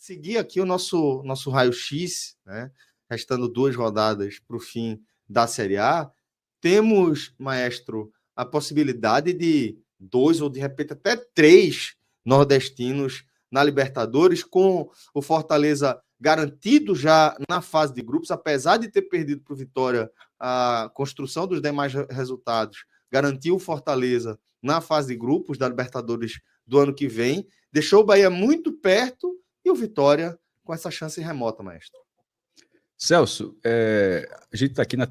seguir aqui o nosso raio-x, né? Restando 2 rodadas para o fim da Série A, temos, maestro, a possibilidade de 2 ou de repente até 3 nordestinos na Libertadores, com o Fortaleza garantido já na fase de grupos, apesar de ter perdido para o Vitória a construção dos demais resultados, garantiu o Fortaleza na fase de grupos da Libertadores do ano que vem, deixou o Bahia muito perto e o Vitória com essa chance remota, maestro. Celso, a gente está aqui na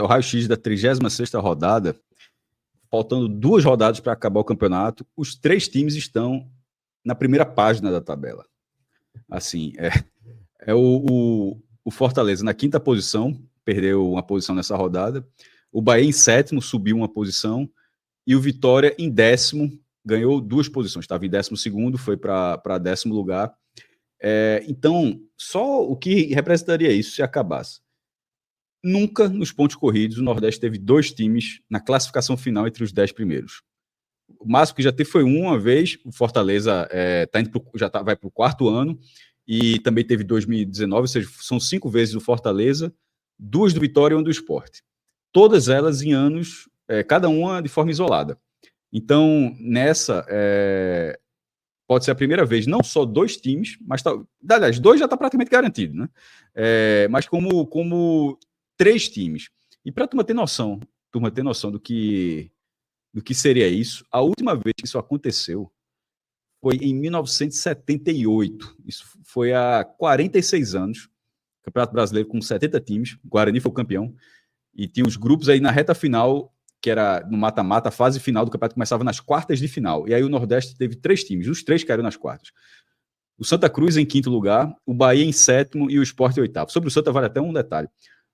o raio-x da 36ª rodada, faltando 2 rodadas para acabar o campeonato. Os 3 times estão na primeira página da tabela. Assim, o Fortaleza na 5ª posição, perdeu uma posição nessa rodada. O Bahia em 7º, subiu uma posição. E o Vitória em 10º, ganhou 2 posições. Estava em 12º, foi para 10º lugar. Então, só o que representaria isso se acabasse? Nunca nos pontos corridos o Nordeste teve 2 times na classificação final entre os 10 primeiros. O máximo que já teve foi uma vez. O Fortaleza vai para o 4º ano, e também teve 2019, ou seja, são 5 vezes o Fortaleza, 2 do Vitória e 1 do Sport. Todas elas em anos, cada uma de forma isolada. Então, nessa, pode ser a primeira vez, não só 2 times, mas aliás, 2 já está praticamente garantido, né? Mas como 3 times. E para a turma ter noção do que seria isso, a última vez que isso aconteceu foi em 1978. Isso foi há 46 anos. Campeonato Brasileiro com 70 times. O Guarani foi o campeão. E tinha os grupos aí na reta final, que era no mata-mata, a fase final do campeonato começava nas quartas de final. E aí o Nordeste teve 3 times. Os 3 caíram nas quartas. O Santa Cruz em 5º lugar, o Bahia em 7º e o Sport em 8º. Sobre o Santa vale até um detalhe.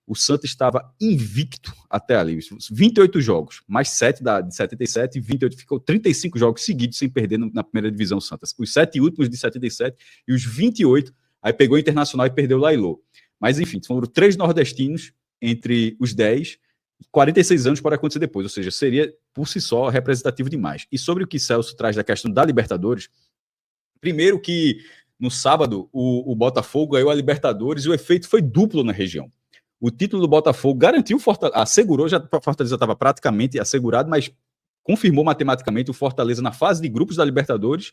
O Santa estava invicto até ali. 28 jogos, mais 7 de 77 e 28. Ficou 35 jogos seguidos sem perder na primeira divisão Santa. Os 7 últimos de 77 e os 28, aí pegou o Internacional e perdeu o Lailô. Mas enfim, foram 3 nordestinos entre os 10, 46 anos para acontecer depois. Ou seja, seria por si só representativo demais. E sobre o que Celso traz da questão da Libertadores, primeiro que no sábado o Botafogo ganhou a Libertadores e o efeito foi duplo na região. O título do Botafogo garantiu, assegurou, já o Fortaleza estava praticamente assegurado, mas confirmou matematicamente o Fortaleza na fase de grupos da Libertadores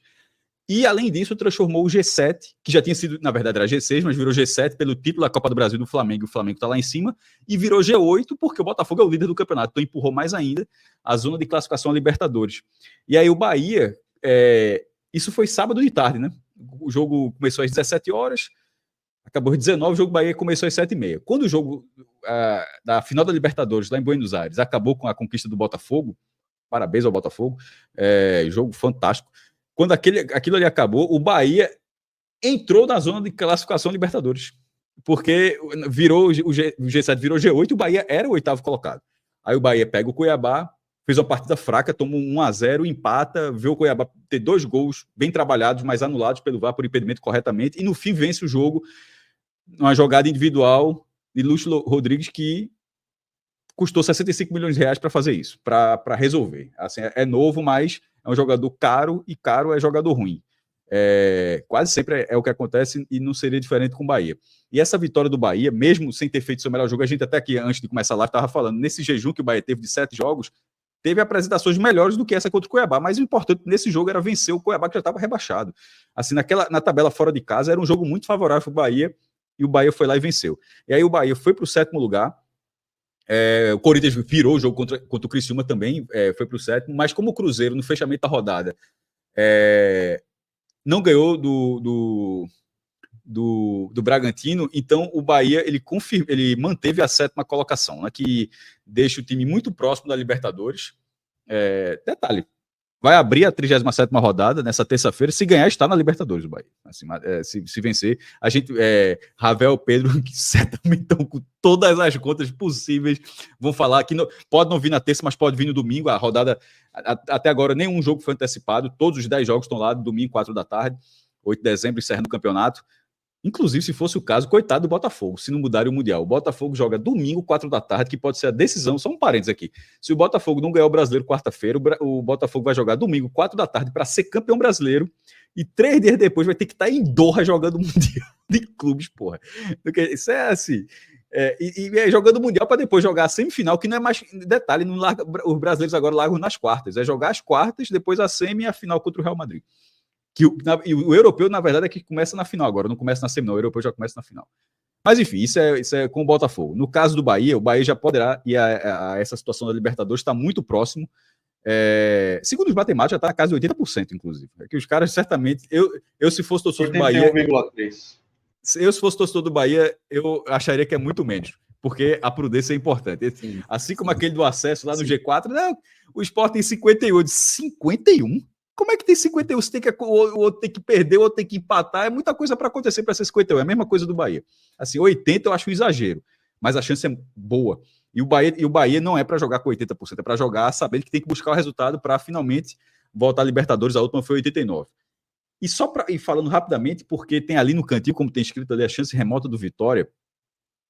e, além disso, transformou o G7, que já tinha sido, na verdade, era G6, mas virou G7 pelo título da Copa do Brasil do Flamengo, e o Flamengo está lá em cima, e virou G8 porque o Botafogo é o líder do campeonato, então empurrou mais ainda a zona de classificação a Libertadores. E aí o Bahia, isso foi sábado de tarde, né? O jogo começou às 17 horas, acabou às 19, o jogo Bahia começou às 7h30. Quando o jogo da final da Libertadores, lá em Buenos Aires, acabou com a conquista do Botafogo, parabéns ao Botafogo, jogo fantástico. Quando aquilo ali acabou, o Bahia entrou na zona de classificação Libertadores, porque virou o G7 virou G8 e o Bahia era o 8º colocado. Aí o Bahia pega o Cuiabá, fez uma partida fraca, toma 1-0, empata, vê o Cuiabá ter 2 gols bem trabalhados, mas anulados pelo VAR por impedimento corretamente, e no fim vence o jogo uma jogada individual de Lúcio Rodrigues que custou 65 milhões de reais para fazer isso, para resolver. Assim, é novo, mas é um jogador caro, e caro é jogador ruim. Quase sempre é o que acontece, e não seria diferente com o Bahia. E essa vitória do Bahia, mesmo sem ter feito seu melhor jogo, a gente até aqui, antes de começar a live, estava falando, nesse jejum que o Bahia teve de 7 jogos, teve apresentações melhores do que essa contra o Cuiabá, mas o importante nesse jogo era vencer o Cuiabá, que já estava rebaixado. Assim, na tabela fora de casa, era um jogo muito favorável para o Bahia, e o Bahia foi lá e venceu. E aí o Bahia foi para o 7º lugar, o Corinthians virou o jogo contra o Criciúma também, foi para o 7º, mas como o Cruzeiro, no fechamento da rodada, não ganhou do Bragantino, então o Bahia ele manteve a 7ª colocação, né, que deixa o time muito próximo da Libertadores. Detalhe, vai abrir a 37ª rodada nessa terça-feira. Se ganhar, está na Libertadores o Bahia. Assim, se vencer, a gente, Ravel, Pedro, que certamente estão com todas as contas possíveis, vão falar que pode não vir na terça, mas pode vir no domingo. A rodada, até agora, nenhum jogo foi antecipado. Todos os 10 jogos estão lá, domingo, 4 da tarde, 8 de dezembro, encerrando o campeonato. Inclusive, se fosse o caso, coitado do Botafogo, se não mudarem o Mundial. O Botafogo joga domingo, 4 da tarde, que pode ser a decisão. Só um parênteses aqui. Se o Botafogo não ganhar o Brasileiro quarta-feira, o Botafogo vai jogar domingo, 4 da tarde, para ser campeão brasileiro. E 3 dias depois vai ter que estar em Doha jogando o Mundial de clubes, porra. Porque isso é assim. Jogando o Mundial para depois jogar a semifinal, que não é mais. Detalhe, não larga, os brasileiros agora largam nas quartas. É jogar as quartas, depois a semi e a final contra o Real Madrid. E o europeu, na verdade, é que começa na final agora, não começa na semifinal, o europeu já começa na final. Mas enfim, isso é com o Botafogo. No caso do Bahia, o Bahia já poderá, e essa situação da Libertadores está muito próximo. Segundo os matemáticos, já está na casa de 80%, inclusive. É que os caras certamente. Eu se fosse torcedor do Bahia. 81,3%. Eu, se fosse torcedor do Bahia, eu acharia que é muito menos, porque a prudência é importante. Sim. Assim como aquele do acesso lá no G4, não, o Sport tem 58. 51? Como é que tem 51? Você tem que, o outro tem que perder, o outro tem que empatar. É muita coisa para acontecer para ser 51. É a mesma coisa do Bahia. Assim, 80 eu acho um exagero, mas a chance é boa. E o Bahia não é para jogar com 80%, é para jogar sabendo que tem que buscar o resultado para finalmente voltar a Libertadores. A última foi 89. E falando rapidamente, porque tem ali no cantinho, como tem escrito ali, a chance remota do Vitória,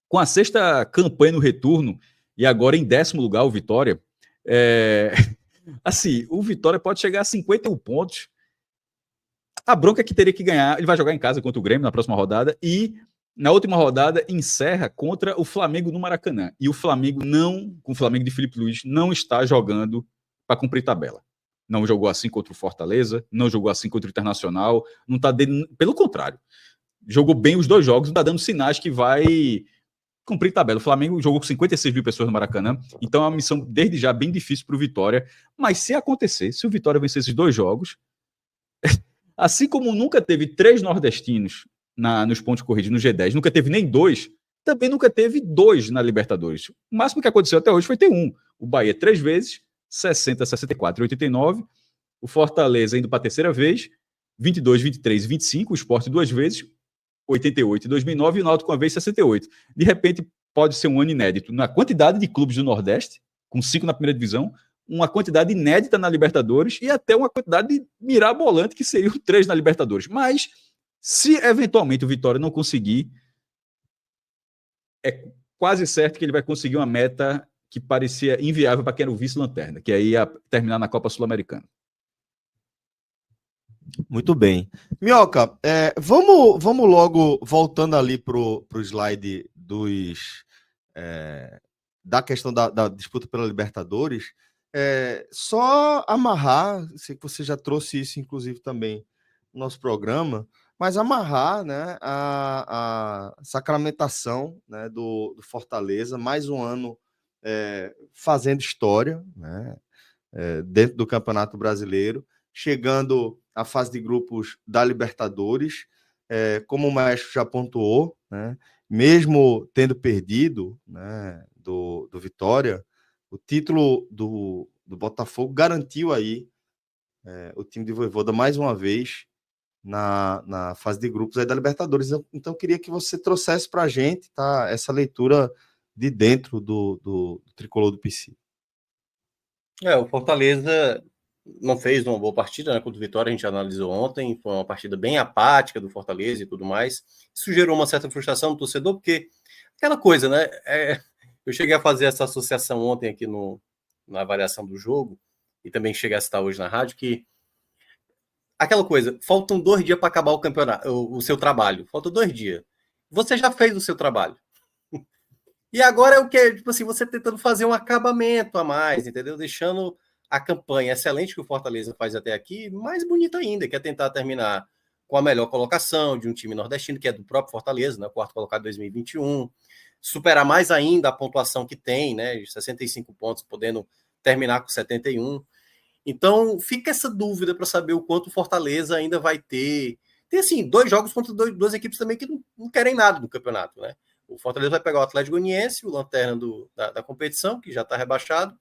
com a 6ª campanha no retorno, e agora em 10º lugar o Vitória, assim, o Vitória pode chegar a 51 pontos. A bronca é que teria que ganhar, ele vai jogar em casa contra o Grêmio na próxima rodada, e na última rodada encerra contra o Flamengo no Maracanã. E o Flamengo com o Flamengo de Felipe Luiz, não está jogando para cumprir tabela. Não jogou assim contra o Fortaleza, não jogou assim contra o Internacional, não está pelo contrário. Jogou bem os 2 jogos, não está dando sinais que vai cumprir tabela. O Flamengo jogou com 56 mil pessoas no Maracanã, então é uma missão desde já bem difícil para o Vitória, mas se acontecer, se o Vitória vencer esses 2 jogos, assim como nunca teve 3 nordestinos nos pontos corridos no G10, nunca teve nem 2, também nunca teve 2 na Libertadores. O máximo que aconteceu até hoje foi ter 1. O Bahia 3 vezes, 60, 64 e 89, o Fortaleza indo para a 3ª vez, 22, 23 e 25, o Sport 2 vezes, 88 e 2009, e o Náutico uma vez, 68. De repente, pode ser um ano inédito na quantidade de clubes do Nordeste, com 5 na primeira divisão, uma quantidade inédita na Libertadores e até uma quantidade mirabolante, que seriam 3 na Libertadores. Mas, se eventualmente o Vitória não conseguir, é quase certo que ele vai conseguir uma meta que parecia inviável para quem era o vice-lanterna, que aí ia terminar na Copa Sul-Americana. Muito bem. Minhoca, vamos logo, voltando ali para o slide da questão da disputa pela Libertadores, só amarrar, sei que você já trouxe isso, inclusive, também no nosso programa, mas amarrar, né, a sacramentação, né, do Fortaleza, mais um ano fazendo história, né, dentro do Campeonato Brasileiro, chegando à fase de grupos da Libertadores, como o Maestro já pontuou, né, mesmo tendo perdido, né, do Vitória, o título do Botafogo garantiu aí o time de Vojvoda mais uma vez na fase de grupos aí da Libertadores. Então, eu queria que você trouxesse para a gente, tá, essa leitura de dentro do tricolor do PC. O Fortaleza não fez uma boa partida, né, contra o Vitória, a gente analisou ontem, foi uma partida bem apática do Fortaleza e tudo mais. Isso gerou uma certa frustração no torcedor, porque aquela coisa, né, eu cheguei a fazer essa associação ontem aqui na avaliação do jogo, e também cheguei a citar hoje na rádio, que aquela coisa, faltam 2 dias para acabar o campeonato, o seu trabalho, faltam 2 dias. Você já fez o seu trabalho. E agora é o que? Tipo assim, você tentando fazer um acabamento a mais, entendeu? Deixando a campanha excelente que o Fortaleza faz até aqui mais bonita ainda, que é tentar terminar com a melhor colocação de um time nordestino, que é do próprio Fortaleza, né? 4º colocado em 2021. Superar mais ainda a pontuação que tem, né? De 65 pontos, podendo terminar com 71. Então, fica essa dúvida para saber o quanto o Fortaleza ainda vai ter. Tem, assim, 2 jogos contra 2 equipes também que não querem nada do campeonato, né? O Fortaleza vai pegar o Atlético Goianiense, o lanterna da competição, que já está rebaixado,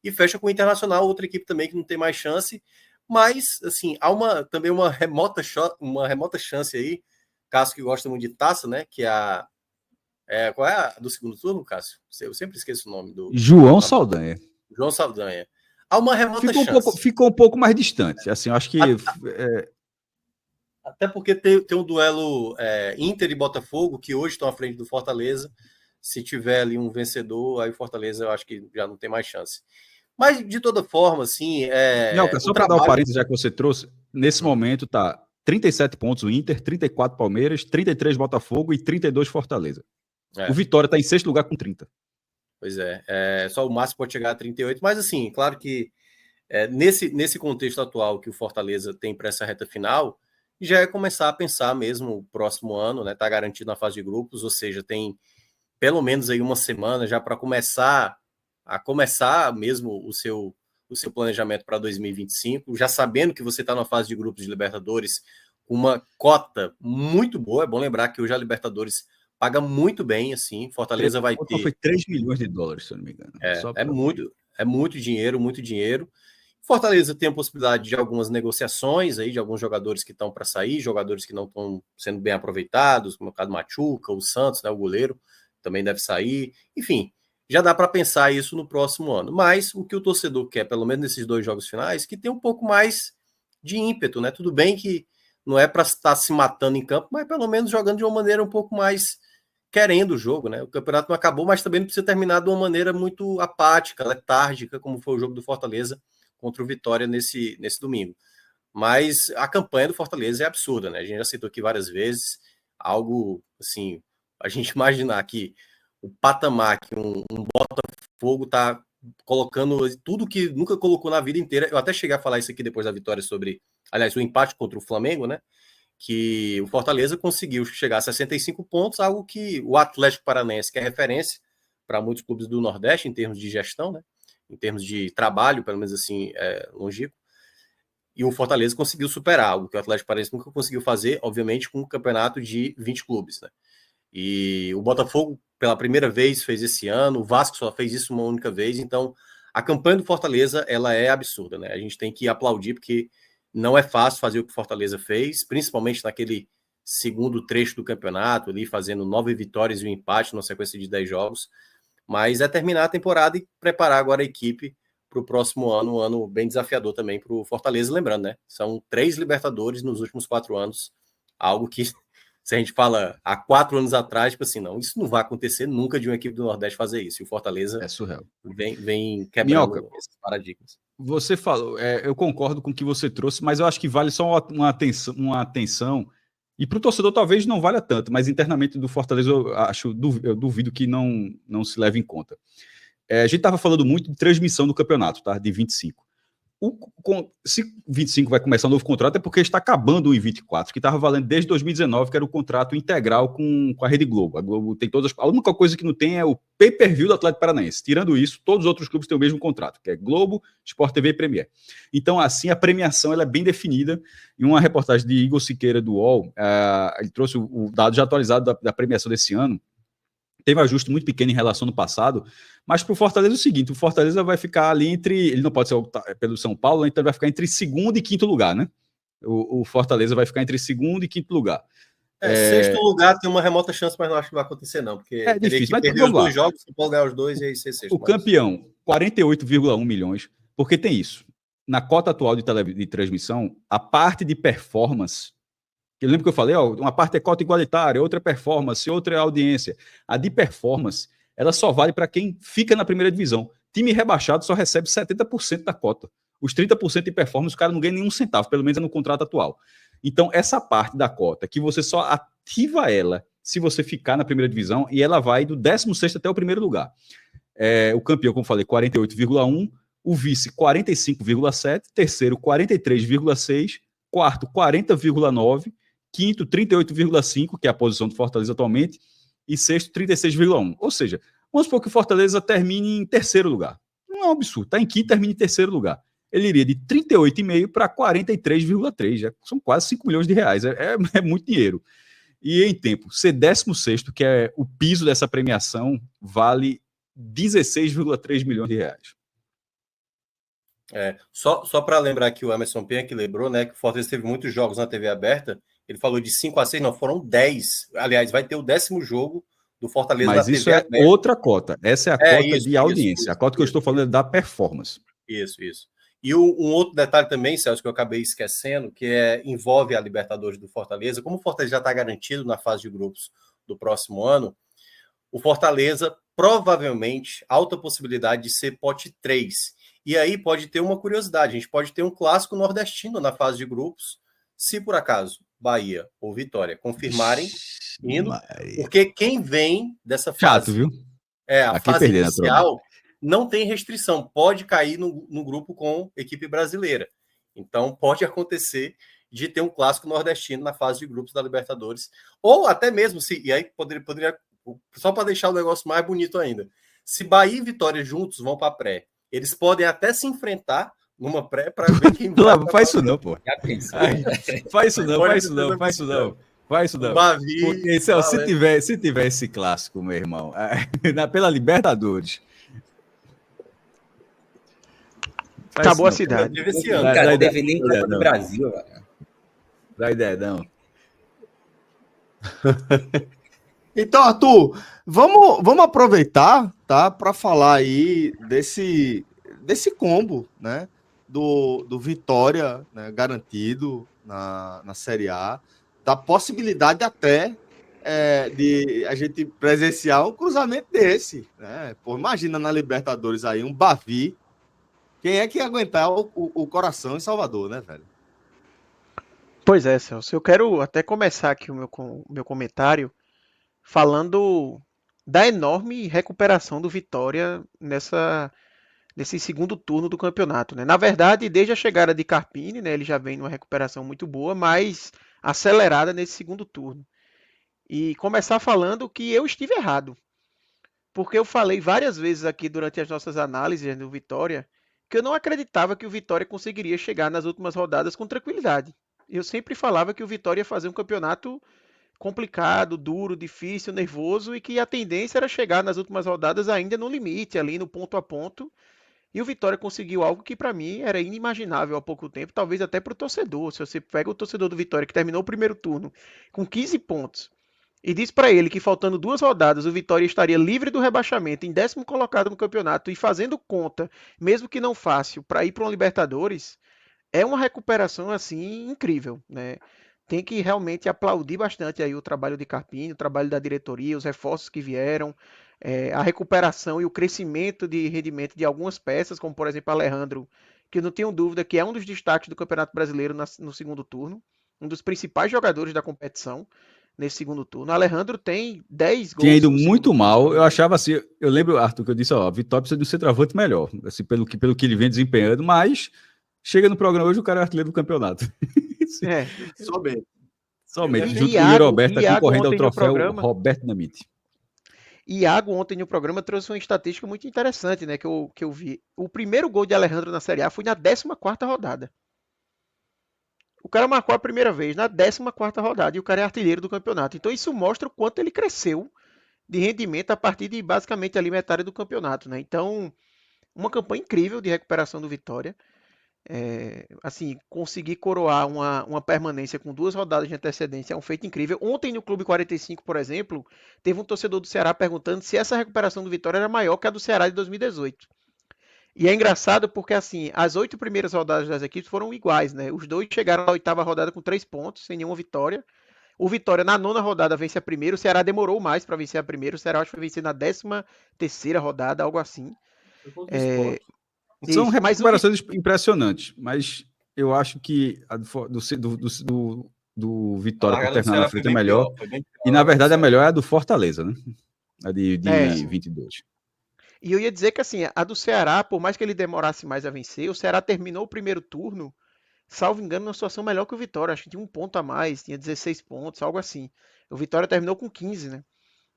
e fecha com o Internacional, outra equipe também que não tem mais chance. Mas, assim, há também uma remota chance aí, Cássio que gosta muito de taça, né? Que é qual é a do segundo turno, Cássio? Eu sempre esqueço o nome do... João Saldanha. João Saldanha. Há uma remota chance. Ficou um pouco mais distante. Assim, eu acho que... Até porque tem um duelo Inter e Botafogo, que hoje estão à frente do Fortaleza. Se tiver ali um vencedor, aí o Fortaleza eu acho que já não tem mais chance. Mas, de toda forma, assim... Não, só para dar o parênteses, já que você trouxe, nesse momento tá 37 pontos o Inter, 34 Palmeiras, 33 Botafogo e 32 Fortaleza. O Vitória está em sexto lugar com 30. Pois só o máximo pode chegar a 38, mas assim, claro que nesse contexto atual que o Fortaleza tem para essa reta final, já é começar a pensar mesmo o próximo ano, né? Tá garantido na fase de grupos, ou seja, tem pelo menos aí uma semana já para começar mesmo o seu planejamento para 2025, já sabendo que você está na fase de grupos de Libertadores com uma cota muito boa. É bom lembrar que hoje a Libertadores paga muito bem, assim. Fortaleza vai ter... Foi 3 milhões de dólares, se eu não me engano. É muito dinheiro, muito dinheiro. Fortaleza tem a possibilidade de algumas negociações aí, de alguns jogadores que estão para sair, jogadores que não estão sendo bem aproveitados, como o caso do Machuca, o Santos, né, o goleiro, também deve sair. Enfim, já dá para pensar isso no próximo ano. Mas o que o torcedor quer, pelo menos nesses 2 jogos finais, que tem um pouco mais de ímpeto, né? Tudo bem que não é para estar se matando em campo, mas pelo menos jogando de uma maneira um pouco mais querendo o jogo, né? O campeonato não acabou, mas também não precisa terminar de uma maneira muito apática, letárgica, como foi o jogo do Fortaleza contra o Vitória nesse domingo. Mas a campanha do Fortaleza é absurda, né? A gente já citou aqui várias vezes, algo assim, a gente imaginar que o patamar que um Botafogo tá colocando tudo que nunca colocou na vida inteira. Eu até cheguei a falar isso aqui depois da vitória sobre, aliás, o empate contra o Flamengo, né? Que o Fortaleza conseguiu chegar a 65 pontos, algo que o Atlético Paranaense, que é referência para muitos clubes do Nordeste em termos de gestão, né? Em termos de trabalho, pelo menos assim, longínquo, e o Fortaleza conseguiu superar, algo que o Atlético Paranaense nunca conseguiu fazer, obviamente, com um campeonato de 20 clubes, né? E o Botafogo, pela primeira vez, fez esse ano, o Vasco só fez isso uma única vez, então a campanha do Fortaleza, ela é absurda, né? A gente tem que aplaudir, porque não é fácil fazer o que o Fortaleza fez, principalmente naquele segundo trecho do campeonato, ali fazendo 9 vitórias e um empate numa sequência de 10 jogos, mas é terminar a temporada e preparar agora a equipe para o próximo ano, um ano bem desafiador também para o Fortaleza, lembrando, né? São 3 Libertadores nos últimos 4 anos, algo que, se a gente fala há 4 anos atrás, tipo assim, não, isso não vai acontecer nunca de uma equipe do Nordeste fazer isso, e o Fortaleza é surreal. Vem quebrando esses paradigmas. Você falou, eu concordo com o que você trouxe, mas eu acho que vale só uma atenção, e para o torcedor talvez não valha tanto, mas internamente do Fortaleza eu duvido que não se leve em conta. A gente estava falando muito de transmissão do campeonato, tá? De 25. Se 25 vai começar um novo contrato, é porque está acabando o em 24, que estava valendo desde 2019, que era o contrato integral com a Rede Globo. A Globo tem todas. A única coisa que não tem é o pay-per-view do Atlético Paranaense. Tirando isso, todos os outros clubes têm o mesmo contrato, que é Globo, Sport TV e Premier. Então, assim, a premiação ela é bem definida. Em uma reportagem de Igor Siqueira do UOL, ele trouxe o dado já atualizado da premiação desse ano. Teve um ajuste muito pequeno em relação ao passado, mas para o Fortaleza é o seguinte, o Fortaleza vai ficar ali ele não pode ser pelo São Paulo, então ele vai ficar entre segundo e quinto lugar, né? O Fortaleza vai ficar entre segundo e quinto lugar. Sexto lugar tem uma remota chance, mas não acho que vai acontecer não, porque é difícil, mas perder os 2 jogos, São Paulo ganhar os 2 e aí ser sexto. O campeão, 48,1 milhões, porque tem isso. Na cota atual de transmissão, a parte de performance... Eu lembro que eu falei, uma parte é cota igualitária, outra é performance, outra é audiência. A de performance, ela só vale para quem fica na primeira divisão. Time rebaixado só recebe 70% da cota. Os 30% de performance, o cara não ganha nenhum centavo, pelo menos é no contrato atual. Então, essa parte da cota, que você só ativa ela se você ficar na primeira divisão, e ela vai do 16º até o primeiro lugar. O campeão, como falei, 48,1, o vice, 45,7, terceiro, 43,6, quarto, 40,9, quinto, 38,5, que é a posição do Fortaleza atualmente, e sexto, 36,1. Ou seja, vamos supor que o Fortaleza termine em terceiro lugar. Não é um absurdo. Está em quinto, termina em terceiro lugar. Ele iria de 38,5 para 43,3. Já são quase 5 milhões de reais. É muito dinheiro. E em tempo, ser 16º, que é o piso dessa premiação, vale 16,3 milhões de reais. Só para lembrar que o Emerson Penha que lembrou, né, que o Fortaleza teve muitos jogos na TV aberta, ele falou de 5 a 6, não, foram 10. Aliás, vai ter o 10º jogo do Fortaleza na TV aberta. Mas isso é outra cota. Essa é a cota de audiência. A cota que eu estou falando é da performance. Isso. E um outro detalhe também, Celso, que eu acabei esquecendo, que envolve a Libertadores do Fortaleza. Como o Fortaleza já está garantido na fase de grupos do próximo ano, o Fortaleza provavelmente, alta possibilidade de ser pote 3. E aí pode ter uma curiosidade, a gente pode ter um clássico nordestino na fase de grupos, se por acaso Bahia ou Vitória confirmarem indo, porque quem vem dessa fase... Chato, viu? A aqui fase perder, inicial não tem restrição, pode cair no grupo com equipe brasileira. Então pode acontecer de ter um clássico nordestino na fase de grupos da Libertadores, ou até mesmo, e aí poderia só para deixar o negócio mais bonito ainda, se Bahia e Vitória juntos vão para a pré, eles podem até se enfrentar numa pré para ver quem vai. Não, faz isso não, pô. Faz isso não, faz isso não. Bavi, porque se tiver esse clássico, meu irmão, pela Libertadores. Acabou a cidade. Esse ano. Cara, não teve nem Copa do Brasil, velho. Dá ideia, não. Então, Arthur, vamos aproveitar, tá, para falar aí desse combo, né, do Vitória, né, garantido na Série A, da possibilidade até de a gente presenciar um cruzamento desse, né? Pô, imagina na Libertadores aí um Bavi, quem é que ia aguentar o coração em Salvador, né, velho? Pois é, Celso, eu quero até começar aqui o meu comentário falando da enorme recuperação do Vitória nesse segundo turno do campeonato, né? Na verdade, desde a chegada de Carpini, né, ele já vem numa recuperação muito boa, mas acelerada nesse segundo turno. E começar falando que eu estive errado, porque eu falei várias vezes aqui durante as nossas análises do Vitória que eu não acreditava que o Vitória conseguiria chegar nas últimas rodadas com tranquilidade. Eu sempre falava que o Vitória ia fazer um campeonato complicado, duro, difícil, nervoso e que a tendência era chegar nas últimas rodadas ainda no limite, ali no ponto a ponto. E o Vitória conseguiu algo que para mim era inimaginável há pouco tempo, talvez até para o torcedor. Se você pega o torcedor do Vitória que terminou o primeiro turno com 15 pontos e diz para ele que faltando 2 rodadas o Vitória estaria livre do rebaixamento, em 10º colocado no campeonato e fazendo conta, mesmo que não fácil, para ir para uma Libertadores, é uma recuperação assim incrível, né? Tem que realmente aplaudir bastante aí o trabalho de Carpini, o trabalho da diretoria, os reforços que vieram, a recuperação e o crescimento de rendimento de algumas peças, como por exemplo Alejandro, que eu não tenho dúvida que é um dos destaques do Campeonato Brasileiro no segundo turno, um dos principais jogadores da competição nesse segundo turno. Alejandro tem 10 gols. Tinha ido muito mal, eu achava assim, eu lembro, Arthur, que eu disse, ó, a Vitória precisa de um centroavante melhor, assim, pelo que ele vem desempenhando, mas chega no programa hoje o cara é artilheiro do campeonato. Somente. Junto com o Yuri Alberto, concorrendo ao troféu Roberto Dinamite. Iago ontem no programa trouxe uma estatística muito interessante, né, que eu vi. O primeiro gol de Alejandro na Série A foi na 14ª rodada. O cara marcou a primeira vez na 14ª rodada e o cara é artilheiro do campeonato. Então isso mostra o quanto ele cresceu de rendimento a partir de basicamente ali metade do campeonato, né? Então, uma campanha incrível de recuperação do Vitória. Assim, conseguir coroar uma permanência com 2 rodadas de antecedência é um feito incrível. Ontem no Clube 45, por exemplo, teve um torcedor do Ceará perguntando se essa recuperação do Vitória era maior que a do Ceará de 2018. E é engraçado porque, assim, as 8 primeiras rodadas das equipes foram iguais, né? Os dois chegaram na 8ª rodada com 3 pontos, sem nenhuma vitória. O Vitória, na 9ª rodada, vence a primeira. O Ceará demorou mais para vencer a primeira. O Ceará, acho que foi vencer na 13ª rodada, algo assim. São recuperações impressionantes, mas eu acho que a do Vitória para terminar na frente é melhor. E, na verdade, a melhor é a do Fortaleza, né? A de 22. E eu ia dizer que, assim, a do Ceará, por mais que ele demorasse mais a vencer, o Ceará terminou o primeiro turno, salvo engano, numa situação melhor que o Vitória. Acho que tinha 1 ponto a mais, tinha 16 pontos, algo assim. O Vitória terminou com 15, né?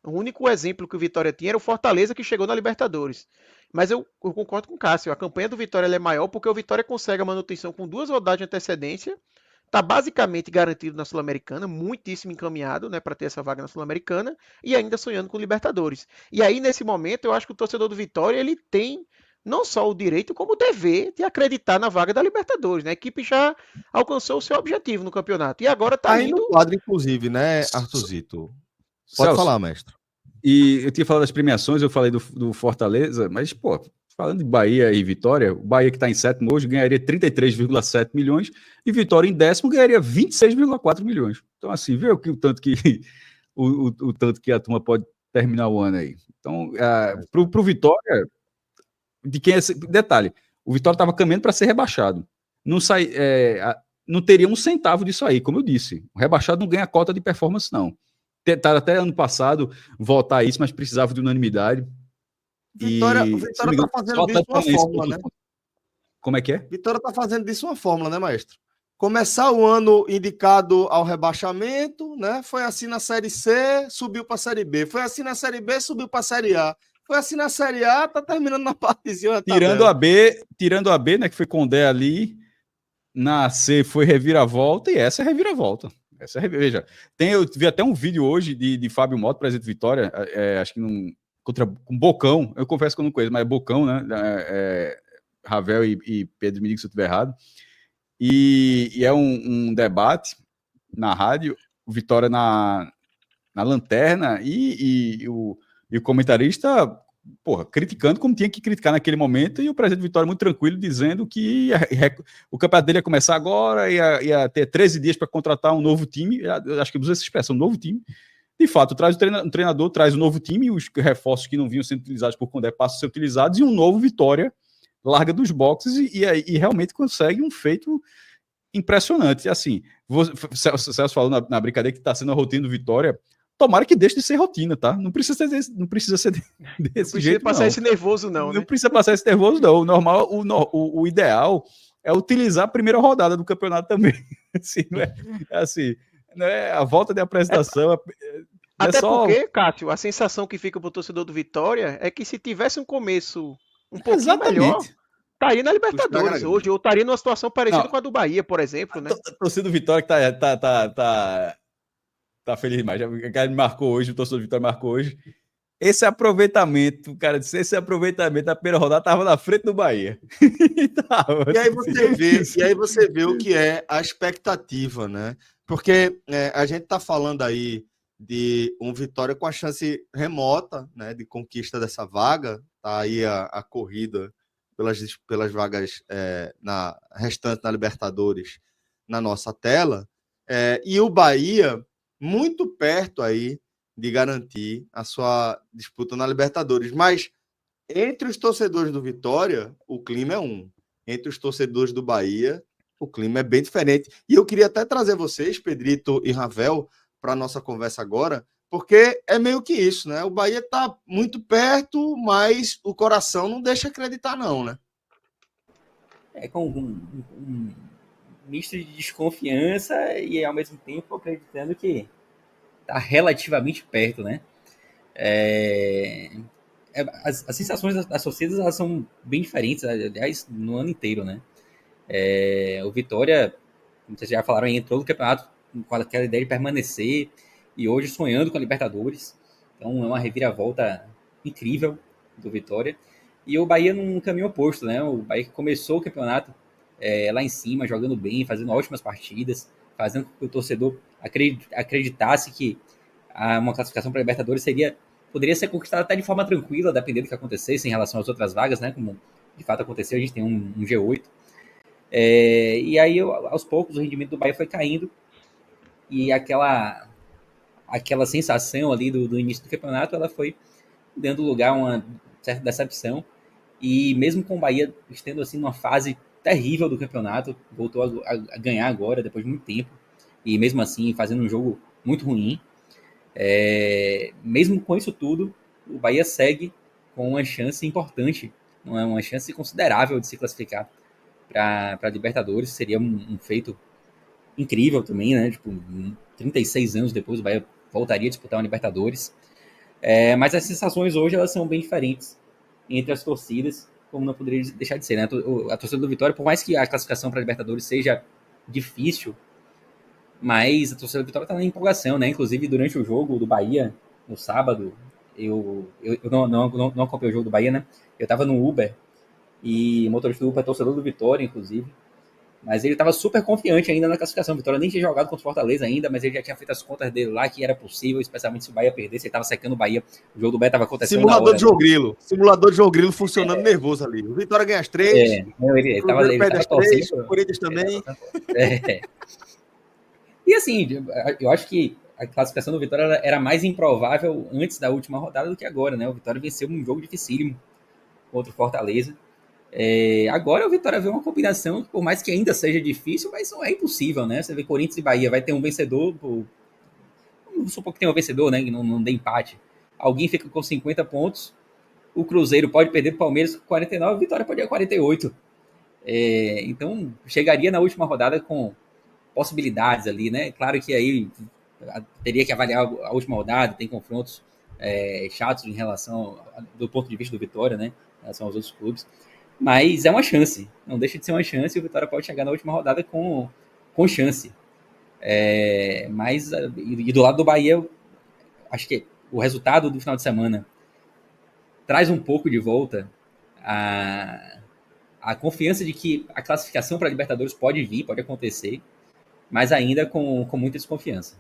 O único exemplo que o Vitória tinha era o Fortaleza, que chegou na Libertadores. Mas eu concordo com o Cássio. A campanha do Vitória é maior porque o Vitória consegue a manutenção com 2 rodadas de antecedência. Está basicamente garantido na Sul-Americana, muitíssimo encaminhado, né, para ter essa vaga na Sul-Americana e ainda sonhando com Libertadores. E aí, nesse momento, eu acho que o torcedor do Vitória ele tem não só o direito, como o dever de acreditar na vaga da Libertadores. Né? A equipe já alcançou o seu objetivo no campeonato. E agora está indo... no quadro, inclusive, né, Arthurzito? Pode Celso, falar, mestre. E eu tinha falado das premiações, eu falei do Fortaleza, mas, pô, falando de Bahia e Vitória, o Bahia que está em sétimo hoje ganharia 33,7 milhões e Vitória em décimo ganharia 26,4 milhões. Então, assim, vê o tanto que o tanto que a turma pode terminar o ano aí. Então, pro Vitória, de quem é esse detalhe, o Vitória estava caminhando para ser rebaixado. Não teria um centavo disso aí, como eu disse. O rebaixado não ganha cota de performance, não. Tentaram até ano passado votar isso, mas precisava de unanimidade. Vitória Se não me tá engano, fazendo só disso uma Atlético fórmula, né? Como é que é? Vitória tá fazendo disso uma fórmula, né, maestro? Começar o ano indicado ao rebaixamento, né? Foi assim na Série C, subiu para a Série B. Foi assim na Série B, subiu para a Série A. Foi assim na Série A, tá terminando na partezinha da Tirando a B, né, que foi Condé ali, na C foi reviravolta, e essa é reviravolta. Veja, eu vi até um vídeo hoje de Fábio Mota, presidente de Vitória, acho que com Bocão, eu confesso que eu não conheço, mas é Bocão, né? Ravel e Pedro, me diga se eu estiver errado. E é um debate na rádio, o Vitória na lanterna e o comentarista, porra, criticando como tinha que criticar naquele momento, e o presidente Vitória muito tranquilo, dizendo que o campeonato dele ia começar agora, ia ter 13 dias para contratar um novo time, acho que usou essa expressão, um novo time. De fato, traz o treinador, traz um novo time, os reforços que não vinham sendo utilizados por Condé passam a ser utilizados, e um novo Vitória larga dos boxes e realmente consegue um feito impressionante. Assim, o Celso falou na brincadeira que está sendo a rotina do Vitória. Tomara que deixe de ser rotina, tá? Não precisa ser desse Não precisa jeito, passar não. esse nervoso, não, né? Não precisa passar esse nervoso, não. O normal, o ideal é utilizar a primeira rodada do campeonato também. Assim, não é a volta de apresentação. Até porque, Cássio, a sensação que fica pro torcedor do Vitória é que se tivesse um começo um pouquinho melhor, estaria na Libertadores hoje, ou estaria numa situação parecida com a do Bahia, por exemplo, né? A torcida do Vitória que tá feliz demais. O cara me marcou hoje, o torcedor do Vitória marcou hoje. Esse aproveitamento, o cara disse, esse aproveitamento da primeira rodada tava na frente do Bahia. E aí você vê o que é a expectativa, né? Porque a gente tá falando aí de um Vitória com a chance remota, né, de conquista dessa vaga. Tá aí a corrida pelas vagas restante na Libertadores na nossa tela. E o Bahia muito perto aí de garantir a sua disputa na Libertadores. Mas entre os torcedores do Vitória, o clima é um. Entre os torcedores do Bahia, o clima é bem diferente. E eu queria até trazer vocês, Pedrito e Ravel, para a nossa conversa agora, porque é meio que isso, né? O Bahia está muito perto, mas o coração não deixa acreditar, não, né? É com um misto de desconfiança e, ao mesmo tempo, acreditando que está relativamente perto, né? As sensações das torcidas, elas são bem diferentes, aliás, no ano inteiro, né? O Vitória, como vocês já falaram, entrou no campeonato com aquela ideia de permanecer e hoje sonhando com a Libertadores. Então é uma reviravolta incrível do Vitória. E o Bahia num caminho oposto, né? O Bahia que começou o campeonato lá em cima, jogando bem, fazendo ótimas partidas, fazendo com que o torcedor acreditasse que uma classificação para a Libertadores poderia ser conquistada até de forma tranquila, dependendo do que acontecesse em relação às outras vagas, né? Como de fato aconteceu, a gente tem um G8. E aí, aos poucos, o rendimento do Bahia foi caindo e aquela sensação ali do início do campeonato, ela foi dando lugar a uma certa decepção. E mesmo com o Bahia estando assim numa fase terrível do campeonato, voltou a ganhar agora, depois de muito tempo, e mesmo assim fazendo um jogo muito ruim. Mesmo com isso tudo, o Bahia segue com uma chance importante, uma chance considerável de se classificar para a Libertadores. Seria um feito incrível também, né? Tipo, 36 anos depois o Bahia voltaria a disputar uma Libertadores. Mas as sensações hoje elas são bem diferentes entre as torcidas, como não poderia deixar de ser, né? A torcida do Vitória, por mais que a classificação para a Libertadores seja difícil, mas a torcida do Vitória está na empolgação, né? Inclusive, durante o jogo do Bahia, no sábado, eu não acompanhei o jogo do Bahia, né? Eu estava no Uber, e o motorista do Uber é torcedor do Vitória, inclusive, Mas ele estava super confiante ainda na classificação. O Vitória nem tinha jogado contra o Fortaleza ainda, mas ele já tinha feito as contas dele lá, que era possível, especialmente se o Bahia perdesse. Ele estava secando o Bahia. O jogo do Bahia estava acontecendo na hora. Simulador de João Grilo funcionando nervoso ali. O Vitória ganha as 3, ele o Cruzeiro perde as 3, torcendo. o Corinthians também. E assim, eu acho que a classificação do Vitória era mais improvável antes da última rodada do que agora, né? O Vitória venceu um jogo dificílimo contra o Fortaleza. Agora o Vitória vê uma combinação que, por mais que ainda seja difícil, mas não é impossível, né? Você vê Corinthians e Bahia, vai ter um vencedor. Vamos supor que tem um vencedor, né? Que não dê empate. Alguém fica com 50 pontos. O Cruzeiro pode perder para o Palmeiras com 49, o Vitória pode ir a 48. Então, chegaria na última rodada com possibilidades ali, né? Claro que aí teria que avaliar a última rodada, tem confrontos chatos em relação do ponto de vista do Vitória, né? Em relação aos outros clubes. Mas é uma chance, não deixa de ser uma chance, e o Vitória pode chegar na última rodada com chance. E do lado do Bahia, acho que o resultado do final de semana traz um pouco de volta a confiança de que a classificação para a Libertadores pode vir, pode acontecer, mas ainda com muita desconfiança.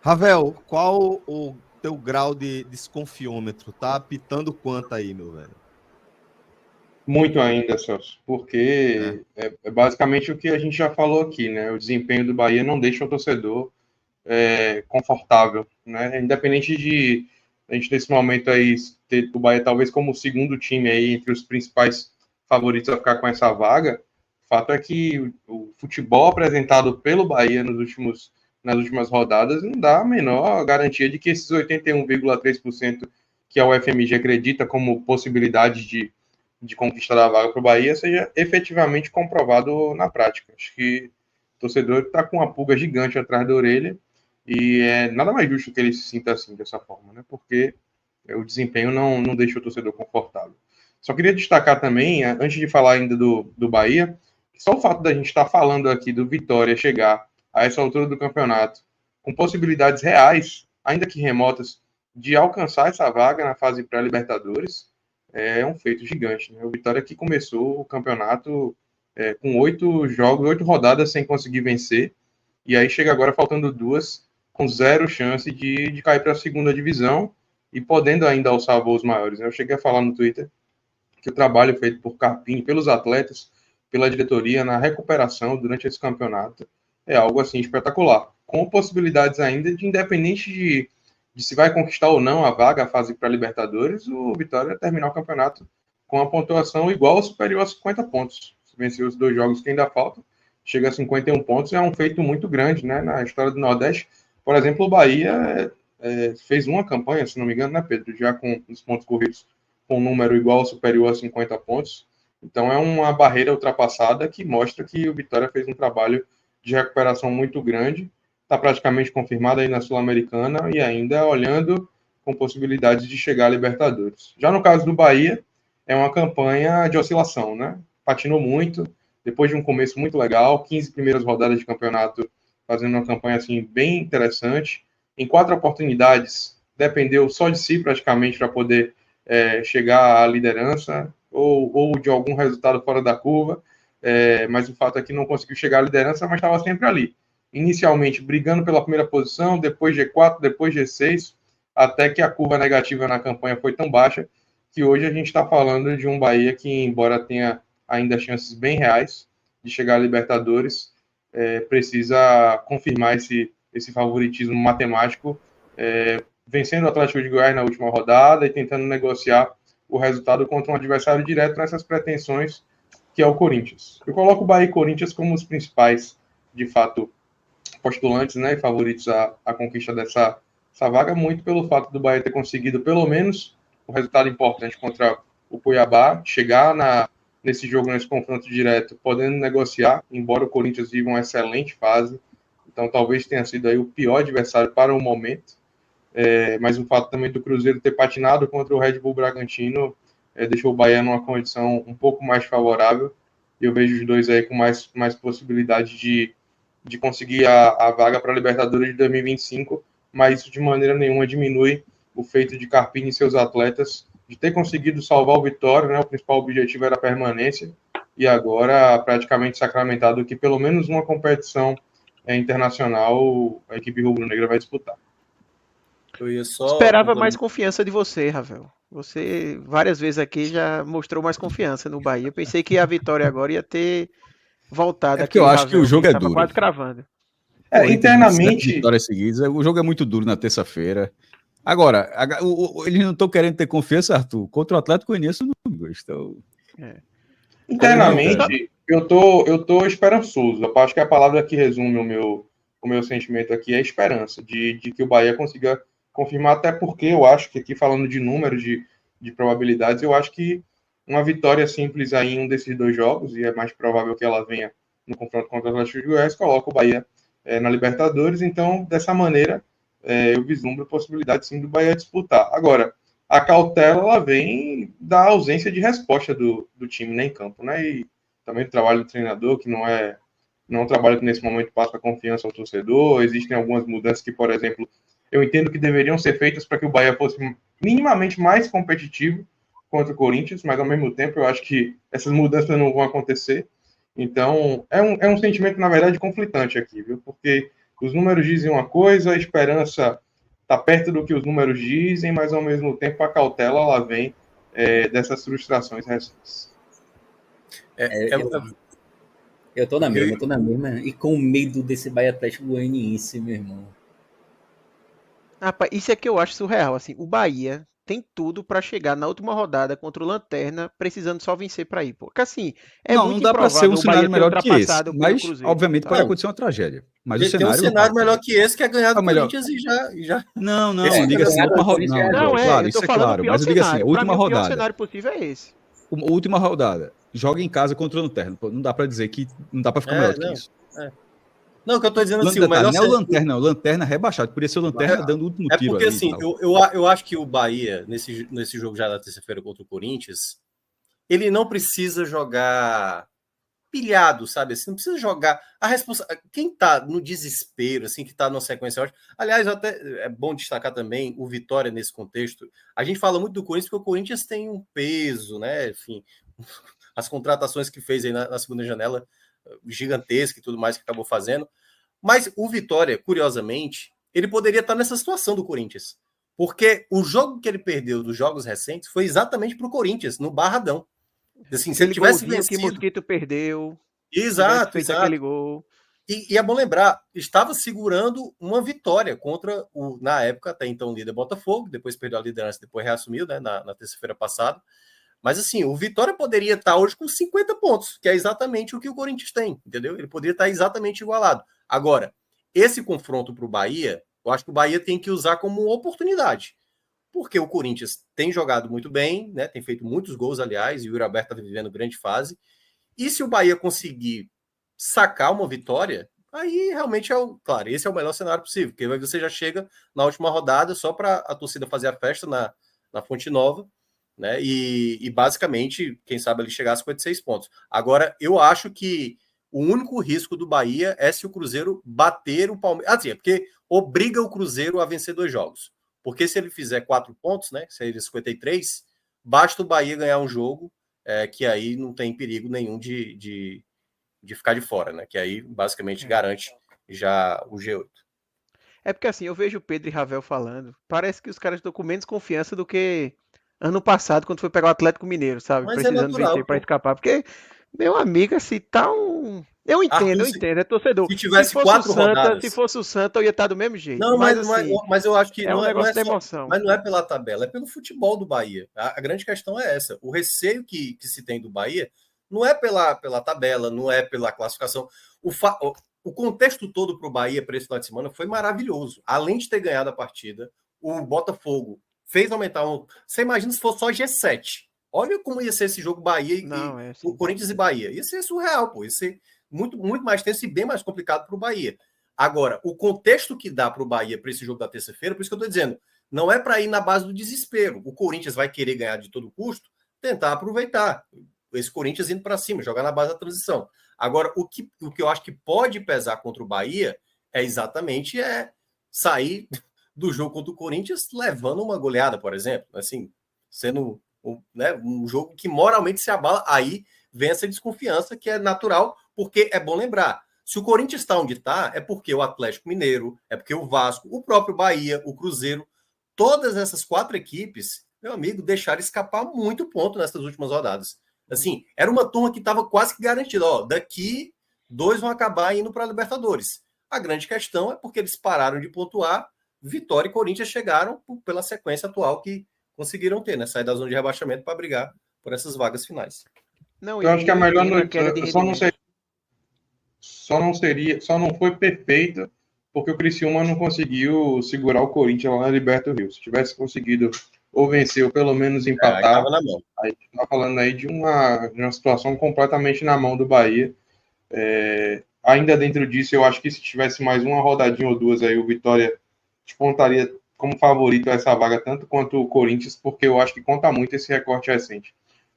Ravel, qual o teu grau de desconfiômetro? Tá apitando quanto aí, meu velho? Muito ainda, Celso, porque é basicamente o que a gente já falou aqui, né? O desempenho do Bahia não deixa o torcedor confortável, né? Independente de a gente nesse momento aí ter o Bahia talvez como o segundo time aí entre os principais favoritos a ficar com essa vaga, o fato é que o futebol apresentado pelo Bahia nas últimas rodadas não dá a menor garantia de que esses 81,3% que a UFMG acredita como possibilidade de conquista da vaga para o Bahia seja efetivamente comprovado na prática. Acho que o torcedor está com uma pulga gigante atrás da orelha e é nada mais justo que ele se sinta assim, dessa forma, né? Porque o desempenho não deixa o torcedor confortável. Só queria destacar também, antes de falar ainda do Bahia, só o fato da gente estar falando aqui do Vitória chegar a essa altura do campeonato com possibilidades reais, ainda que remotas, de alcançar essa vaga na fase pré-Libertadores, é um feito gigante, né? O Vitória que começou o campeonato com 8 jogos, 8 rodadas sem conseguir vencer, e aí chega agora faltando 2, com 0 chance de cair para a segunda divisão e podendo ainda alçar voos maiores. Eu cheguei a falar no Twitter que o trabalho feito por Carpini, pelos atletas, pela diretoria na recuperação durante esse campeonato é algo assim espetacular, com possibilidades ainda de, independente de se vai conquistar ou não a vaga, a fase para Libertadores, o Vitória terminar o campeonato com a pontuação igual ou superior a 50 pontos. Se vencer os 2 jogos que ainda faltam, chega a 51 pontos, é um feito muito grande, né? Na história do Nordeste, por exemplo, o Bahia fez uma campanha, se não me engano, né, Pedro? Já com os pontos corridos com um número igual ou superior a 50 pontos. Então é uma barreira ultrapassada que mostra que o Vitória fez um trabalho de recuperação muito grande, está praticamente confirmado aí na Sul-Americana e ainda olhando com possibilidades de chegar à Libertadores. Já no caso do Bahia, é uma campanha de oscilação, né? Patinou muito, depois de um começo muito legal, 15 primeiras rodadas de campeonato, fazendo uma campanha assim bem interessante. Em 4 oportunidades, dependeu só de si praticamente para poder chegar à liderança ou de algum resultado fora da curva, mas o fato é que não conseguiu chegar à liderança, mas estava sempre ali. Inicialmente brigando pela primeira posição, depois G4, depois G6, até que a curva negativa na campanha foi tão baixa que hoje a gente está falando de um Bahia que, embora tenha ainda chances bem reais de chegar à Libertadores, precisa confirmar esse favoritismo matemático, vencendo o Atlético de Goiás na última rodada e tentando negociar o resultado contra um adversário direto nessas pretensões, que é o Corinthians. Eu coloco o Bahia e Corinthians como os principais, de fato, postulantes, né, e favoritos à conquista dessa vaga, muito pelo fato do Bahia ter conseguido, pelo menos, um resultado importante contra o Cuiabá, chegar nesse jogo, nesse confronto direto, podendo negociar, embora o Corinthians viva uma excelente fase, então talvez tenha sido aí o pior adversário para o momento, mas o fato também do Cruzeiro ter patinado contra o Red Bull Bragantino deixou o Bahia numa condição um pouco mais favorável, e eu vejo os dois aí com mais possibilidade de conseguir a vaga para a Libertadores de 2025, mas isso de maneira nenhuma diminui o feito de Carpini e seus atletas de ter conseguido salvar o Vitória, né? O principal objetivo era a permanência, e agora praticamente sacramentado que pelo menos uma competição internacional a equipe rubro-negra vai disputar. Eu ia só Esperava mais confiança de você, Ravel. Você várias vezes aqui já mostrou mais confiança no Bahia. Eu pensei que a vitória agora ia ter voltado É porque eu aquele acho que o Ravel jogo é tava duro. quase cravando. Internamente, vitórias seguidas, o jogo é muito duro na terça-feira. Agora, eles não estão querendo ter confiança, Arthur, contra o Atlético Goianiense no domingo. Então, internamente eu tô esperançoso. Eu acho que a palavra que resume o meu sentimento aqui é esperança, de que o Bahia consiga confirmar, até porque eu acho que aqui, falando de números, de probabilidades, eu acho que uma vitória simples aí em um desses dois jogos, e é mais provável que ela venha no confronto contra o Atlético de Goiás, coloca o Bahia na Libertadores. Então, dessa maneira, eu vislumbro a possibilidade, sim, do Bahia disputar. Agora, a cautela ela vem da ausência de resposta do time, né, em campo, né? E também do trabalho do treinador, que não é um trabalho que nesse momento passa confiança ao torcedor. Existem algumas mudanças que, por exemplo, eu entendo que deveriam ser feitas para que o Bahia fosse minimamente mais competitivo contra o Corinthians, mas ao mesmo tempo eu acho que essas mudanças não vão acontecer. Então, é um sentimento, na verdade, conflitante aqui, viu? Porque os números dizem uma coisa, a esperança está perto do que os números dizem, mas ao mesmo tempo a cautela ela vem dessas frustrações recentes. Eu tô na mesma, e com medo desse Bahia Atlético Goianiense, meu irmão. Rapaz, isso é que eu acho surreal, assim, o Bahia tem tudo para chegar na última rodada contra o Lanterna, precisando só vencer para ir, pô. Porque assim, é não muito dá para ser um improvável o Bahia cenário ter melhor do que esse. ultrapassado pelo Mas, Cruzeiro. obviamente, pode Não. acontecer uma tragédia. Mas o Tem um cenário. cenário melhor que esse, que é ganhar do melhor. Corinthians e já. Não, Esse eu digo assim, a cenário última do rodada. Corinthians Não, Não, claro, eu isso tô é falando o claro. pior Mas eu digo assim, a cenário. Pra mim, última o pior rodada. cenário possível é esse. Última rodada. Joga em casa contra o Lanterna. Pô, não dá para dizer que não dá para ficar melhor do que isso. Não, o que eu tô dizendo assim, o melhor não é o Lanterna, não. O Lanterna rebaixado. Poderia ser o Lanterna dando o último tiro porque ali. assim, eu acho que o Bahia, nesse jogo já da terça-feira contra o Corinthians, ele não precisa jogar pilhado, sabe? Assim, não precisa jogar. Quem tá no desespero, assim, que tá numa sequência ótima. Aliás, até é bom destacar também o Vitória nesse contexto. A gente fala muito do Corinthians porque o Corinthians tem um peso, né? Enfim, as contratações que fez aí na segunda janela gigantesca e tudo mais que acabou fazendo. Mas o Vitória, curiosamente, ele poderia estar nessa situação do Corinthians. Porque o jogo que ele perdeu dos jogos recentes foi exatamente para o Corinthians, no Barradão. Assim, se ele tivesse vencido... que Mosquito perdeu. Exato, feito aquele gol. E é bom lembrar, estava segurando uma vitória contra o, na época, até então, líder Botafogo, depois perdeu a liderança, depois reassumiu, né, na terça-feira passada. Mas assim, o Vitória poderia estar hoje com 50 pontos, que é exatamente o que o Corinthians tem, entendeu? Ele poderia estar exatamente igualado. Agora, esse confronto para o Bahia, eu acho que o Bahia tem que usar como oportunidade, porque o Corinthians tem jogado muito bem, né? Tem feito muitos gols, aliás, e o Yuri Alberto está vivendo grande fase. E se o Bahia conseguir sacar uma vitória, aí realmente claro, esse é o melhor cenário possível, porque aí você já chega na última rodada só para a torcida fazer a festa na Fonte Nova, né? E basicamente, quem sabe ele chegar a 56 pontos. Agora, eu acho que o único risco do Bahia é se o Cruzeiro bater o Palmeiras. Assim, é porque obriga o Cruzeiro a vencer 2 jogos. Porque se ele fizer 4 pontos, né? Se ele 53, basta o Bahia ganhar um jogo, que aí não tem perigo nenhum de ficar de fora, né? Que aí basicamente garante já o G8. É porque assim, eu vejo o Pedro e Ravel falando, parece que os caras estão com menos confiança do que ano passado, quando foi pegar o Atlético Mineiro, sabe? Mas Precisando vencer para escapar. Porque, meu amigo, assim, tá um. Eu entendo, Arthur, é torcedor. se tivesse fosse 4 rodadas... se fosse o Santa, eu ia estar do mesmo jeito. Não, mas eu acho que é um negócio de emoção. Mas não é pela tabela, é pelo futebol do Bahia. A grande questão é essa. O receio que se tem do Bahia não é pela tabela, não é pela classificação. O contexto todo para o Bahia para esse final de semana foi maravilhoso. Além de ter ganhado a partida, o Botafogo fez aumentar. Você imagina se fosse só G7. Olha como ia ser esse jogo Bahia o Corinthians e Bahia. Ia ser surreal, pô. Ia ser muito, muito mais tenso e bem mais complicado para o Bahia. Agora, o contexto que dá para o Bahia para esse jogo da terça-feira, por isso que eu estou dizendo, não é para ir na base do desespero. O Corinthians vai querer ganhar de todo custo, tentar aproveitar esse Corinthians indo para cima, jogar na base da transição. Agora, o que eu acho que pode pesar contra o Bahia é exatamente sair do jogo contra o Corinthians levando uma goleada, por exemplo, assim, sendo né, um jogo que moralmente se abala, aí vem essa desconfiança que é natural, porque é bom lembrar, se o Corinthians está onde está, é porque o Atlético Mineiro, é porque o Vasco, o próprio Bahia, o Cruzeiro, todas essas 4 equipes, meu amigo, deixaram escapar muito ponto nessas últimas rodadas. Assim, era uma turma que estava quase que garantida. Ó, daqui 2 vão acabar indo para a Libertadores. A grande questão é porque eles pararam de pontuar, Vitória e Corinthians chegaram pela sequência atual que conseguiram ter, né? Sair da zona de rebaixamento para brigar por essas vagas finais. Não, Eu acho que a melhor notícia notícia só não foi perfeita porque o Criciúma não conseguiu segurar o Corinthians lá na Libertadores. Se tivesse conseguido ou vencer ou pelo menos empatar, na mão. a gente está falando aí de uma situação completamente na mão do Bahia. Ainda dentro disso, eu acho que se tivesse mais uma rodadinha ou 2 aí, o Vitória despontaria como favorito a essa vaga, tanto quanto o Corinthians, porque eu acho que conta muito esse recorte recente.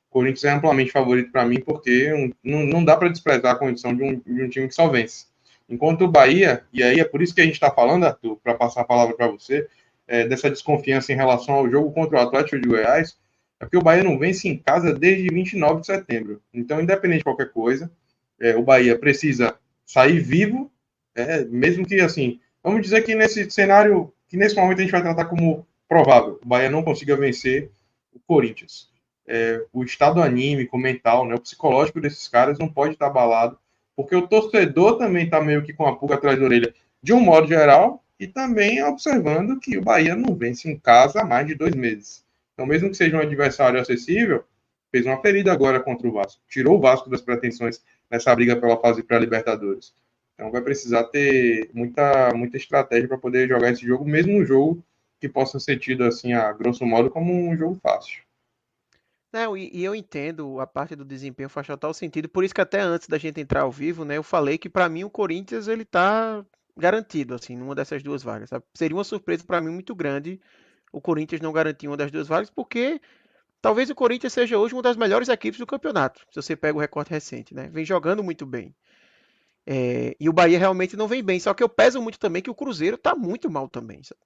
O Corinthians é amplamente favorito para mim, porque não dá para desprezar a condição de um time que só vence. Enquanto o Bahia, e aí é por isso que a gente está falando, Arthur, para passar a palavra para você, dessa desconfiança em relação ao jogo contra o Atlético de Goiás, é porque o Bahia não vence em casa desde 29 de setembro. Então, independente de qualquer coisa, o Bahia precisa sair vivo, mesmo que, assim, vamos dizer que nesse cenário, que nesse momento a gente vai tratar como provável, o Bahia não consiga vencer o Corinthians. O estado anímico, mental, né, o psicológico desses caras não pode estar abalado, porque o torcedor também está meio que com a pulga atrás da orelha, de um modo geral, e também observando que o Bahia não vence em casa há mais de 2 meses. Então, mesmo que seja um adversário acessível, fez uma ferida agora contra o Vasco, tirou o Vasco das pretensões nessa briga pela fase pré-Libertadores. Então vai precisar ter muita estratégia para poder jogar esse jogo, mesmo um jogo que possa ser tido, assim, a grosso modo, como um jogo fácil. Não, e eu entendo a parte do desempenho faz total sentido, por isso que até antes da gente entrar ao vivo, né, eu falei que para mim o Corinthians ele tá garantido assim, numa dessas 2 vagas, sabe? Seria uma surpresa para mim muito grande o Corinthians não garantir uma das 2 vagas, porque talvez o Corinthians seja hoje uma das melhores equipes do campeonato, se você pega o recorte recente, né? Vem jogando muito bem. E o Bahia realmente não vem bem, só que eu peso muito também que o Cruzeiro tá muito mal também, sabe?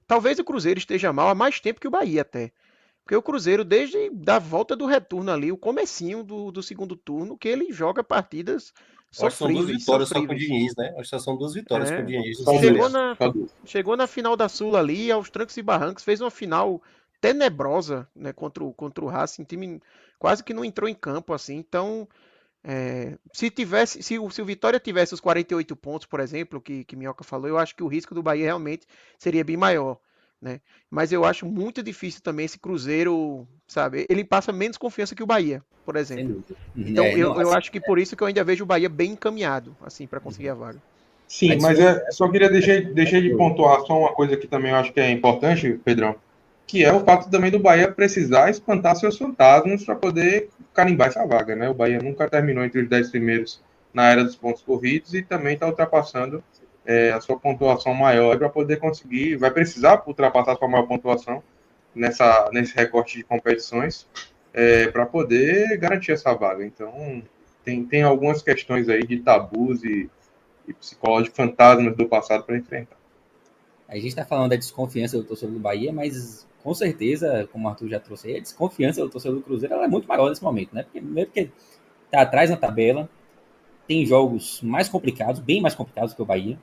Talvez o Cruzeiro esteja mal há mais tempo que o Bahia até. Porque o Cruzeiro, desde da volta do retorno ali, o comecinho do segundo turno, que ele joga partidas Acho que são 2 sofríveis, vitórias só com o sofríveis. Diniz, né? Acho que são 2 vitórias com o Diniz. Chegou na final da Sula ali, aos trancos e barrancos, fez uma final tenebrosa, né, contra o Racing, time quase que não entrou em campo assim. Então, se o Vitória tivesse os 48 pontos, por exemplo, que Minhoca falou, eu acho que o risco do Bahia realmente seria bem maior, né? Mas eu acho muito difícil também esse Cruzeiro, sabe? Ele passa menos confiança que o Bahia, por exemplo. Então eu acho que por isso que eu ainda vejo o Bahia bem encaminhado, assim, para conseguir a vaga. Sim, mas só queria deixar de pontuar só uma coisa que também eu acho que é importante, Pedrão, que é o fato também do Bahia precisar espantar seus fantasmas para poder carimbar essa vaga, né? O Bahia nunca terminou entre os 10 primeiros na era dos pontos corridos e também está ultrapassando a sua pontuação maior para poder conseguir, vai precisar ultrapassar a sua maior pontuação nesse recorte de competições para poder garantir essa vaga. Então, tem algumas questões aí de tabus e psicológicos fantasmas do passado para enfrentar. A gente está falando da desconfiança do torcedor do Bahia, mas com certeza, como o Arthur já trouxe aí, a desconfiança do torcedor do Cruzeiro ela é muito maior nesse momento, né? Porque está atrás na tabela, tem jogos mais complicados, bem mais complicados que o Bahia.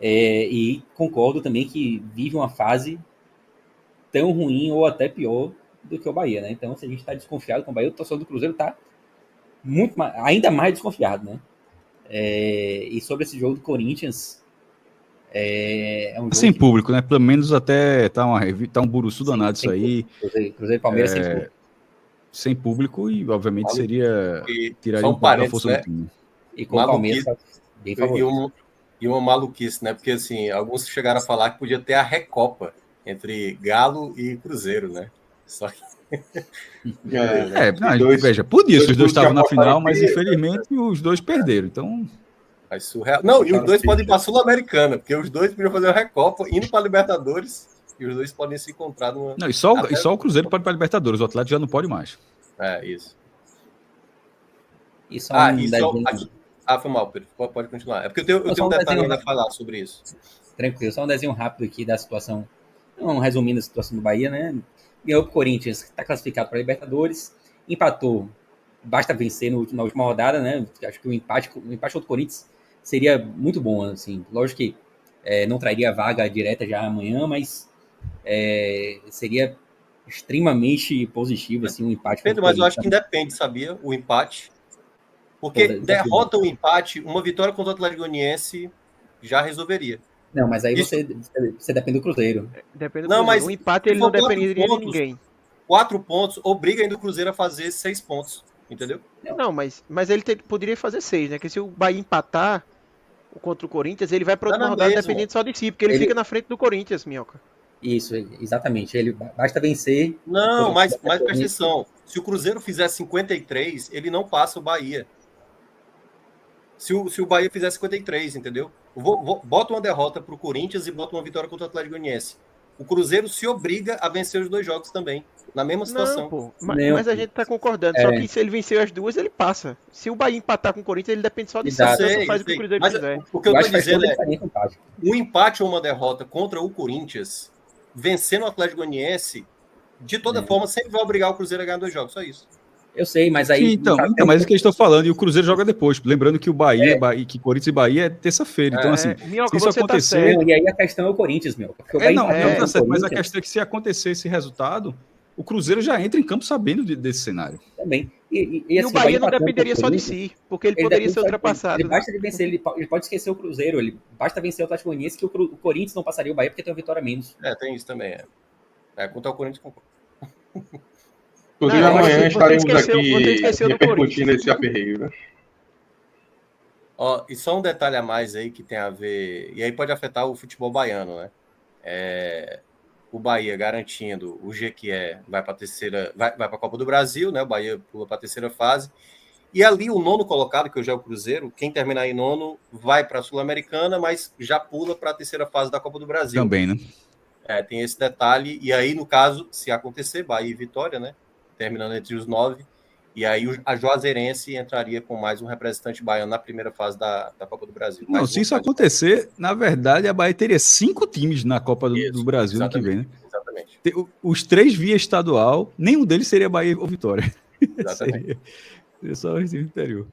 E concordo também que vive uma fase tão ruim ou até pior do que o Bahia, né? Então, se a gente está desconfiado com o Bahia, o torcedor do Cruzeiro está ainda mais desconfiado, né? E sobre esse jogo do Corinthians, é um jogo sem público, né? Pelo menos até tá um buruçu danado isso aí. Cruzeiro e Palmeiras sem público. Sem público e, obviamente, tiraria um pouco da força do time. E com o Palmeiras bem favorito. E uma maluquice, né? Porque, assim, alguns chegaram a falar que podia ter a recopa entre Galo e Cruzeiro, né? Só que... veja, podia, se os dois estavam na final, mas infelizmente os dois perderam, então... É surreal. Não, e os dois podem ir para a Sul-Americana, porque os dois podiam fazer a recopa, indo para a Libertadores, e os dois podem se encontrar numa... Não, e só o Cruzeiro pode ir para a Libertadores, o Atlético já não pode mais. Isso. Foi mal, Pedro. Pode continuar. É porque eu tenho um detalhe ainda a falar sobre isso. Tranquilo, só um desenho rápido aqui da situação, resumindo a situação do Bahia, né? ganhou pro Corinthians, que está classificado para a Libertadores, empatou, basta vencer na última rodada, né? Acho que o empate contra o Corinthians seria muito bom, assim. Lógico que não traria vaga direta já amanhã, mas seria extremamente positivo, assim, um empate Pedro, mas eu acho que independe, sabia? O empate. Porque derrota o empate, uma vitória contra o Atlético Goianiense já resolveria. Não, mas aí você depende do Cruzeiro. Depende do Não, Cruzeiro. mas O empate ele não dependeria de ninguém. 4 pontos, obriga ainda o Cruzeiro a fazer 6 pontos, entendeu? Não, mas ele poderia fazer 6, né? Que se o Bahia empatar contra o Corinthians, ele vai para outra rodada dependendo só de si, porque ele fica na frente do Corinthians, Minhoca. Isso, exatamente. Ele basta vencer. Não, mas presta atenção. Se o Cruzeiro fizer 53, ele não passa o Bahia. Se o Bahia fizer 53, entendeu? Bota uma derrota para o Corinthians e bota uma vitória contra o Atlético Goianiense. O Cruzeiro se obriga a vencer os 2 jogos também, na mesma situação. Não, pô, mas a gente tá concordando. Só que se ele vencer as 2, ele passa. Se o Bahia empatar com o Corinthians, ele depende só de si. Faz o que o Cruzeiro quiser. O que eu tô dizendo é um empate ou uma derrota contra o Corinthians, vencendo o Atlético Goianiense, de toda forma, sempre vai obrigar o Cruzeiro a ganhar 2 jogos, só isso. Eu sei, mas aí... Então, mas é o que eles estão falando, e o Cruzeiro joga depois. Lembrando que o Bahia, que Corinthians e Bahia é terça-feira. Então, assim, Minhoca, se isso acontecer... e aí a questão é o Corinthians, meu. Tá certo, mas a questão é que se acontecer esse resultado, o Cruzeiro já entra em campo sabendo desse cenário. Também. E assim, o Bahia não dependeria só de si, porque ele poderia ser ultrapassado. Ele basta de vencer, ele pode esquecer o Cruzeiro, ele basta vencer o Atlético Goianiense que o Corinthians não passaria o Bahia porque tem uma vitória a menos. Tem isso também. Contra o Corinthians, concordo. Inclusive, amanhã estaremos aqui repercutindo esse aperreio, né? E só um detalhe a mais aí que tem a ver... E aí pode afetar o futebol baiano, né? O Bahia garantindo o Jequié vai para a terceira... Vai para a Copa do Brasil, né? O Bahia pula para a terceira fase. E ali o 9º colocado, que hoje é o Cruzeiro, quem terminar em 9º vai para a Sul-Americana, mas já pula para a terceira fase da Copa do Brasil. Também, né? Tem esse detalhe. E aí, no caso, se acontecer, Bahia e Vitória, né? Terminando entre os 9, e aí a Juazeirense entraria com mais um representante baiano na primeira fase da Copa do Brasil. Não, se isso acontecer, na verdade, a Bahia teria 5 times na Copa do Brasil no que vem, né? Exatamente. Os 3 via estadual, nenhum deles seria Bahia ou Vitória. Exatamente. Seria só o time interior.